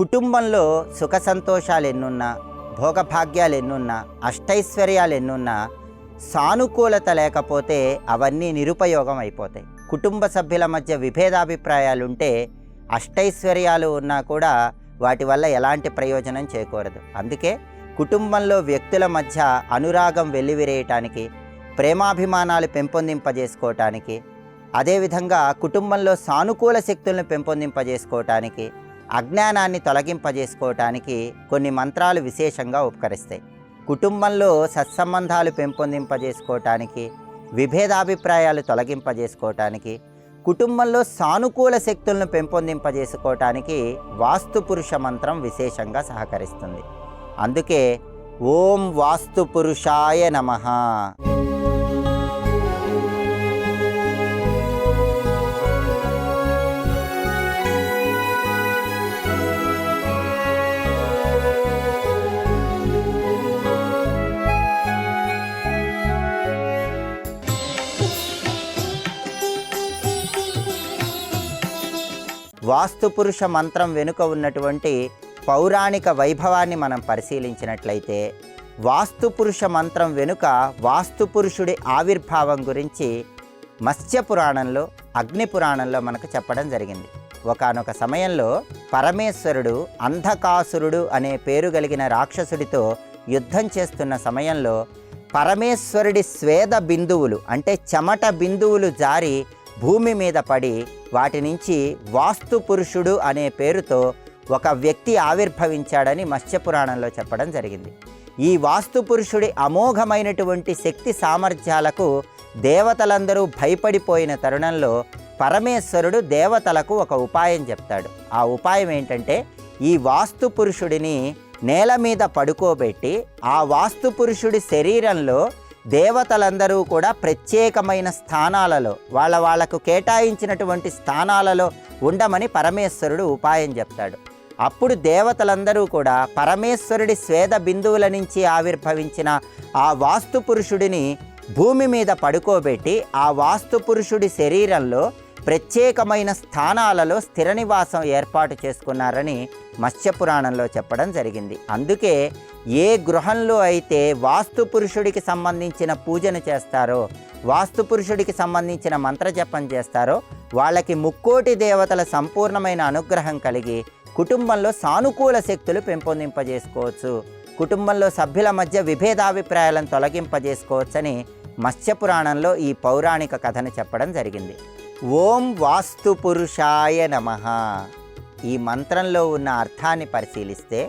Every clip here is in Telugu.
కుటుంబంలో సుఖ సంతోషాలు ఎన్నున్నా, భోగభాగ్యాలు ఎన్నున్నా, అష్టైశ్వర్యాలు ఎన్నున్నా సానుకూలత లేకపోతే అవన్నీ నిరుపయోగం అయిపోతాయి. కుటుంబ సభ్యుల మధ్య విభేదాభిప్రాయాలుంటే అష్టైశ్వర్యాలు ఉన్నా కూడా వాటి వల్ల ఎలాంటి ప్రయోజనం చేకూరదు. అందుకే కుటుంబంలో వ్యక్తుల మధ్య అనురాగం వెల్లివిరేయటానికి, ప్రేమాభిమానాలు పెంపొందింపజేసుకోవటానికి, అదేవిధంగా కుటుంబంలో సానుకూల శక్తులను పెంపొందింపజేసుకోవటానికి, అజ్ఞానాన్ని తొలగింపజేసుకోవటానికి కొన్ని మంత్రాలు విశేషంగా ఉపకరిస్తాయి. కుటుంబంలో సత్సంబంధాలు పెంపొందింపజేసుకోవటానికి, విభేదాభిప్రాయాలు తొలగింపజేసుకోవటానికి, కుటుంబంలో సానుకూల శక్తులను పెంపొందింపజేసుకోవటానికి వాస్తు పురుష మంత్రం విశేషంగా సహకరిస్తుంది. అందుకే ఓం వాస్తు పురుషాయ నమః. వాస్తు పురుష మంత్రం వెనుక ఉన్నటువంటి పౌరాణిక వైభవాన్ని మనం పరిశీలించినట్లయితే, వాస్తు పురుష మంత్రం వెనుక వాస్తు పురుషుడి ఆవిర్భావం గురించి మత్స్య పురాణంలో, అగ్ని పురాణంలో మనకు చెప్పడం జరిగింది. ఒకానొక సమయంలో పరమేశ్వరుడు అంధకాసురుడు అనే పేరు కలిగిన రాక్షసుడితో యుద్ధం చేస్తున్న సమయంలో పరమేశ్వరుడి స్వేద బిందువులు అంటే చెమట బిందువులు జారి భూమి మీద పడి వాటి నుంచి వాస్తు పురుషుడు అనే పేరుతో ఒక వ్యక్తి ఆవిర్భవించాడని మత్స్యపురాణంలో చెప్పడం జరిగింది. ఈ వాస్తు పురుషుడి అమోఘమైనటువంటి శక్తి సామర్థ్యాలకు దేవతలందరూ భయపడిపోయిన తరుణంలో పరమేశ్వరుడు దేవతలకు ఒక ఉపాయం చెప్తాడు. ఆ ఉపాయం ఏంటంటే, ఈ వాస్తు పురుషుడిని నేల మీద పడుకోబెట్టి ఆ వాస్తు పురుషుడి శరీరంలో దేవతలందరూ కూడా ప్రత్యేకమైన స్థానాలలో వాళ్ళకు కేటాయించినటువంటి స్థానాలలో ఉండమని పరమేశ్వరుడు ఉపాయం చెప్తాడు. అప్పుడు దేవతలందరూ కూడా పరమేశ్వరుడి స్వేద బిందువుల నుంచి ఆవిర్భవించిన ఆ వాస్తు పురుషుడిని భూమి మీద పడుకోబెట్టి ఆ వాస్తు పురుషుడి శరీరంలో ప్రత్యేకమైన స్థానాలలో స్థిర నివాసం ఏర్పాటు చేసుకున్నారని మత్స్యపురాణంలో చెప్పడం జరిగింది. అందుకే ఏ గృహంలో అయితే వాస్తు పురుషుడికి సంబంధించిన పూజను చేస్తారో, వాస్తు పురుషుడికి సంబంధించిన మంత్రజపం చేస్తారో వాళ్ళకి ముక్కోటి దేవతల సంపూర్ణమైన అనుగ్రహం కలిగి కుటుంబంలో సానుకూల శక్తులు పెంపొందింపజేసుకోవచ్చు, కుటుంబంలో సభ్యుల మధ్య విభేదాభిప్రాయాలను తొలగింపజేసుకోవచ్చని మత్స్యపురాణంలో ఈ పౌరాణిక కథను చెప్పడం జరిగింది. ఓం వాస్తు పురుషాయ నమః. ఈ మంత్రంలో ఉన్న అర్థాన్ని పరిశీలిస్తే,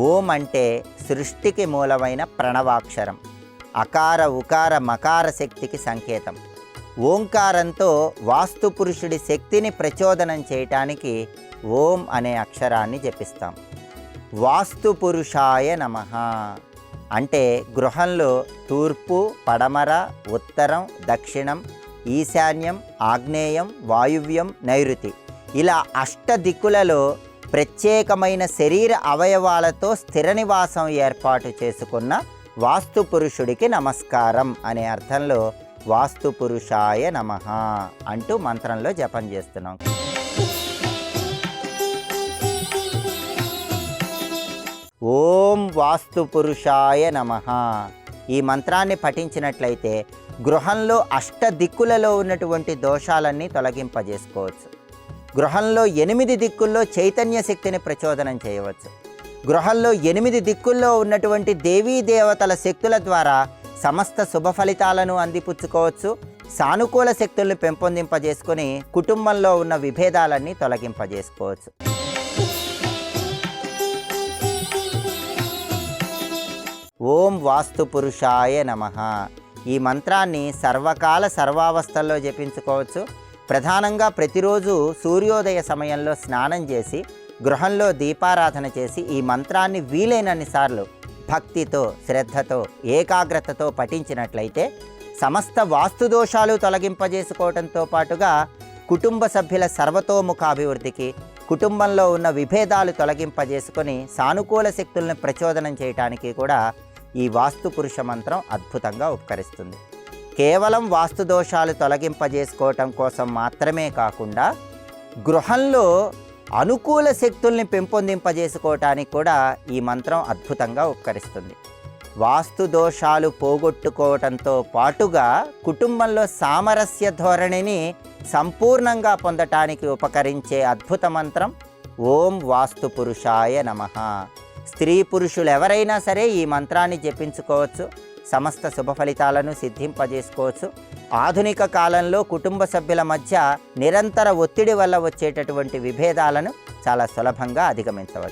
ఓం అంటే సృష్టికి మూలమైన ప్రణవాక్షరం, అకార ఉకార మకార శక్తికి సంకేతం. ఓంకారంతో వాస్తు పురుషుడి శక్తిని ప్రచోదనం చేయటానికి ఓం అనే అక్షరాన్ని జపిస్తాం. వాస్తు పురుషాయ నమః అంటే గృహంలో తూర్పు, పడమర, ఉత్తరం, దక్షిణం, ఈశాన్యం, ఆగ్నేయం, వాయువ్యం, నైరుతి ఇలా అష్ట దిక్కులలో ప్రత్యేకమైన శరీర అవయవాలతో స్థిర నివాసం ఏర్పాటు చేసుకున్న వాస్తు పురుషుడికి నమస్కారం అనే అర్థంలో వాస్తు పురుషాయ నమః అంటూ మంత్రంలో జపం చేస్తున్నాం. ఓం వాస్తు పురుషాయ నమః. ఈ మంత్రాన్ని పఠించినట్లయితే గృహంలో అష్ట దిక్కులలో ఉన్నటువంటి దోషాలన్నీ తొలగింపజేసుకోవచ్చు. గృహంలో 8 దిక్కుల్లో చైతన్య శక్తిని ప్రచోదనం చేయవచ్చు. గృహంలో 8 దిక్కుల్లో ఉన్నటువంటి దేవీ దేవతల శక్తుల ద్వారా సమస్త శుభ ఫలితాలను అందిపుచ్చుకోవచ్చు. సానుకూల శక్తులను పెంపొందింపజేసుకొని కుటుంబంలో ఉన్న విభేదాలన్నీ తొలగింపజేసుకోవచ్చు. ఓం వాస్తు పురుషాయ నమః. ఈ మంత్రాన్ని సర్వకాల సర్వావస్థల్లో జపించుకోవచ్చు. ప్రధానంగా ప్రతిరోజు సూర్యోదయ సమయంలో స్నానం చేసి గృహంలో దీపారాధన చేసి ఈ మంత్రాన్ని వీలైనన్ని సార్లు భక్తితో, శ్రద్ధతో, ఏకాగ్రతతో పఠించినట్లయితే సమస్త వాస్తు దోషాలు తొలగింపజేసుకోవడంతో పాటుగా కుటుంబ సభ్యుల సర్వతోముఖాభివృద్ధికి, కుటుంబంలో ఉన్న విభేదాలు తొలగింపజేసుకొని సానుకూల శక్తులను ప్రచోదనం చేయడానికి కూడా ఈ వాస్తు పురుష మంత్రం అద్భుతంగా ఉపకరిస్తుంది. కేవలం వాస్తు దోషాలు తొలగింపజేసుకోవటం కోసం మాత్రమే కాకుండా గృహంలో అనుకూల శక్తుల్ని పెంపొందింపజేసుకోవటానికి కూడా ఈ మంత్రం అద్భుతంగా ఉపకరిస్తుంది. వాస్తు దోషాలు పోగొట్టుకోవటంతో పాటుగా కుటుంబంలో సామరస్య ధోరణిని సంపూర్ణంగా పొందటానికి ఉపకరించే అద్భుత మంత్రం ఓం వాస్తు పురుషాయ నమః. స్త్రీ పురుషులు ఎవరైనా సరే ఈ మంత్రాన్ని జపించుకోవచ్చు. సమస్త శుభ ఫలితాలను సిద్ధింపజేసుకోవచ్చు. ఆధునిక కాలంలో కుటుంబ సభ్యుల మధ్య నిరంతర ఒత్తిడి వల్ల వచ్చేటటువంటి విభేదాలను చాలా సులభంగా అధిగమించవచ్చు.